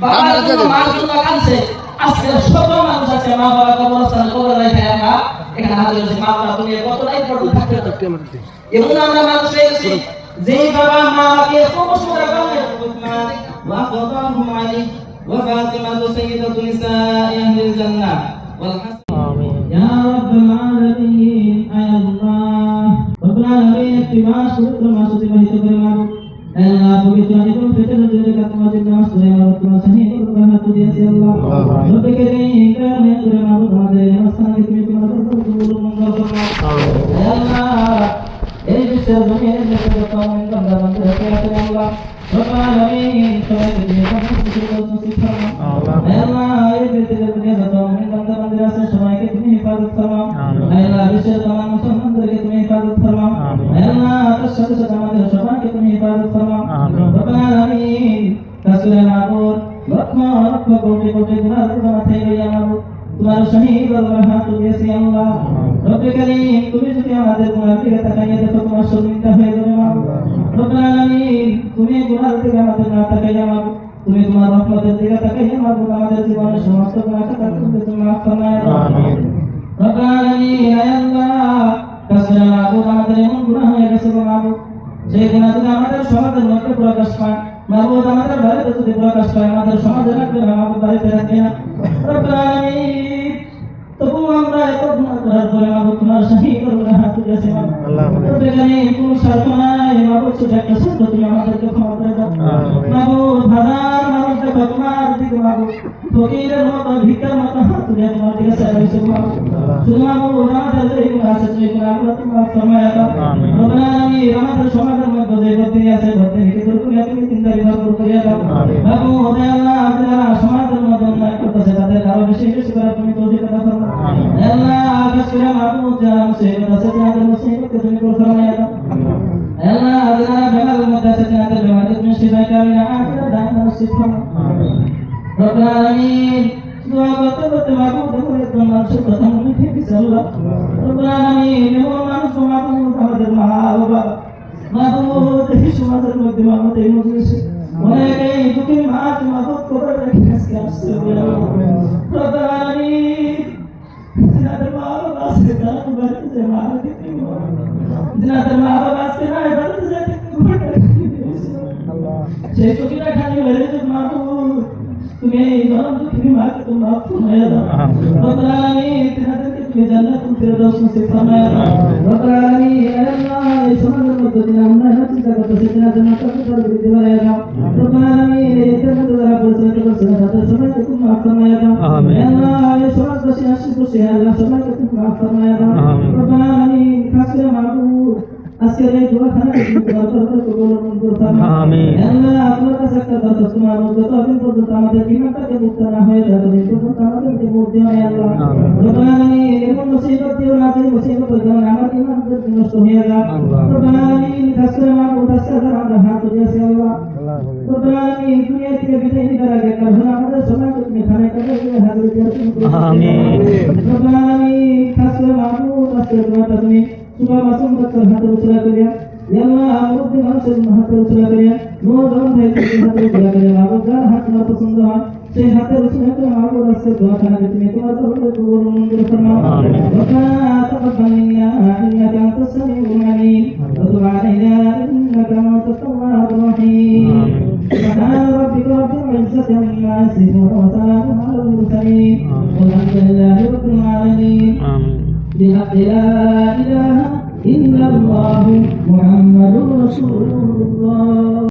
বাবার জন্য মার জন্য কাঁদছে। আজকে শত মানুষ আছে মা বাবা কবরস্থানে কবর রেখে আমরা এখানে হাজির হয়েছি। মা বাবা তুমি কতটাই পড়তে থাকতে এমন আমরা মানুষ হয়েছি যে বাবা মাকে সমস্ত রকমের ওয়া কদাহুম আলী ওয়া ফাতিমাতু সাইয়্যিদাতু নিসাই আহলিল জান্নাহ ওয়াল হাসান আমিন ইয়া রাব্বাল আলামিন আল্লাহ রব্বুল আলামিন একটি মাস পবিত্র মাস অতিবাহিত করে মাবুদ আল্লাহ পবিত্র এবং ফিতরের জন্য কাতমাতে নামাজ পড়ে আমরা তোমার সাহিত্য করতে দিয়েছি আল্লাহ রব্বে করিম কামে করে মাবুদ আমাদের নামাজকে তুমি তোমার কবুল মঞ্জুর করো আল্লাহ এই বিশ্বের জমিনে যত কওমের বান্দা বান্দা আছে আল্লাহ রব্বুল আলামিন সবাইকে দিয়ে খুশি ফরমাও আল্লাহ এই বিশ্বের জমিনে যত কওমের বান্দা বান্দা আছে সবাইকে তুমি হেফাজত ফরমাও আল্লাহ বিশ্বের तमाम মুসলমানদেরকে তুমি হেফাজত ফরমাও আল্লাহ তার সাথে সাথে আমাদের সবাইকে তুমি হেফাজত ফরমাও রব্বুল আলামিন কাসুরে মাবুদ লক্ষ লক্ষ কোটি কোটি গুনাহ তোমার থেকে মাবুদ তোমার শহীদ আল্লাহ হাত দিয়েছি আল্লাহ রব্বে করিম তুমি যদি আমাদের গুনাহ থেকে তাকাইয়া দেখো তোমার শর্মিন্দা হয়ে যাবে মাবুদ রব্বুল আলামিন তুমি গুনাহ থেকে আমাদের না তাকাইয়া মাবুদ তুমি তোমার রহমতের দিকে তাকাইয়া মাবুদ আমাদের জীবনের সমস্ত গুনাহকে তুমি মাফ ফরমাও আমিন রব্বুল আলামিন আল্লাহ কাসুরে মাবুদ আমাদের এমন গুনাহ হয়ে গেছে মাবুদ যে গুনাহ যদি আমাদের সমাজের মধ্যে প্রকাশ পায় মাবুদ আমাদের বাড়িতে যদি প্রকাশ পায় আমাদের সমাজে রাখবে না মাবুদ বাড়িতে রাখবে না রব্বুল আলামিন তবু আমরা এত গুনাহ করার পরে মাবুদ তোমার শহীদ আল্লাহ হাত দিয়েছি আল্লাহ রব্বুল আলামিন কোন শর্ত নাই মাবুদ শুধু একটা শর্ত তুমি আমাদেরকে ক্ষমা করে দাও মাবুদ হাজার মানুষ দেখো তোমার দিকে মাবুদ ফকিরের মতো ভিক্ষার মতো হাত তুলে তোমার দিকে চাইছে মাবুদ শুধু মাবুদ আমাদের যে গুনাহ আছে সেই গুনাহগুলো তুমি মাফ ফরমায়া দাও রব্বুল আলামিন আমাদের সমাজের মধ্যে যে গতি আছে গতিকে দূর করে তুমি চিন্তাকে দূর করে দাও মাবুদ আল্লাহ যারা সমাজের মধ্যে অন্যায় করতেছে তাদের আরো বেশি বেশি করে তুমি তৌফিক দাও আল্লাহ কাসুরে মাবুদ যারা মুসিবত আছে তাদের মুসিবতকে তুমি দূর ফরমায়া দাও আল্লাহ যারা বেমারের মধ্যে আছে তাদের বেমারকে তুমি শিফা করো আখিরাত দান শিফা আমিন রব্বুল আলামিন দোয়া করতে করতে মাবুদ আমাদের মানুষের কথা মনে থেকে আল্লাহ রব্বুল আলামিন এমন মানুষ মাবুদ আমাদের মা বাবা মাবুদ এই সমাজের মধ্যে মাবুদ এই মজলিসে অনেকেই দুঃখী মা মাবুদ করে রেখে আসছে রব্বুল আলামিন যাদের মা বাবা আছে তারা বাড়িতে মা দিতে যাদের মা বাবা আছে না বাড়িতে যেতে আল্লাহ সেই চোখটা খালি হয়ে গেছে মাবুদ তুমি এই গরম দুঃখী মাকে তুমি মাফ ফরমায়া দাও রব্বুল আলামিন তাদেরকে তুমি জান্নাতুল ফিরদাউস নসিব ফরমায়া দাও রব্বুল আলামিন আল্লাহ এই সমাজের মধ্যে দিন আমরা চিন্তা করতেছি না জান্নাতুল ফিরদাউস দিতে পারে দাও রব্বুল আলামিন এই জান্নাত যারা পরিচালিত করছে তাদের সবাইকে তুমি মাফ ফরমায়া দাও আল্লাহ এই সমাজবাসী আশিসবাসী আল্লাহ সবাইকে তুমি মাফ ফরমায়া দাও রব্বুল আলামিন খাসরে মাবুদ আজকের এই দোয়াখানা কবুল মঞ্জুর ফরমাও আমিন আল্লাহ আপনার কাছে একটা দরখাস্ত মাবুদ যতদিন পর্যন্ত আমাদের ঈমানটাকে মুক্ত না হয়ে যায় ততদিন পর্যন্ত আমাদেরকে মুক্ত দিও না আল্লাহ রব্বুল আলামিন এমন মুসিবত দিও না যে মুসিবতের কারণে আমার ঈমান নষ্ট হয়ে যায় রব্বুল আলামিন খাসরে মাবুদ আজকে আমরা হাত তুলেছি আল্লাহ রব্বুল আলামিন দুনিয়া থেকে বিদায় নিবার আগে কারণ আমাদের সবাইকে তুমি খানে কাজে হাজির দিও আমিন রব্বুল আলামিন খাসরে মাবুদ আজকে দোয়াটা তুমি সুবহ মাসুম তার হাতে উচলা করিয়া আল্লাহ আমাদের মানুষের হাতে উচলা করিয়া নওজওয়ান ভাইদের হাতে উচলা করিয়া মাবুদ যার হাত তোমার পছন্দ হয় সেই হাতে উচলা করে মাবুদ আজকে দোয়াখানা তুমি তোমার তরফে কবুল মঞ্জুর ফরমাও আমিন রব্বানা তাকাব্বাল মিন্না ইন্নাকা আনতাস সামিউল আলিম ওয়া তুব আলাইনা ইন্নাকা আনতাত তাওয়াবুর রহিম সুবহানা রাব্বিকা রাব্বিল ইজ্জাতি আম্মা ইয়াসিফুন ওয়া সালাmun আলাল মুরসালিন ওয়ালহামদুলিল্লাহি রাব্বিল আলামিন আমিন بحق لا إله إلا الله محمد رسول الله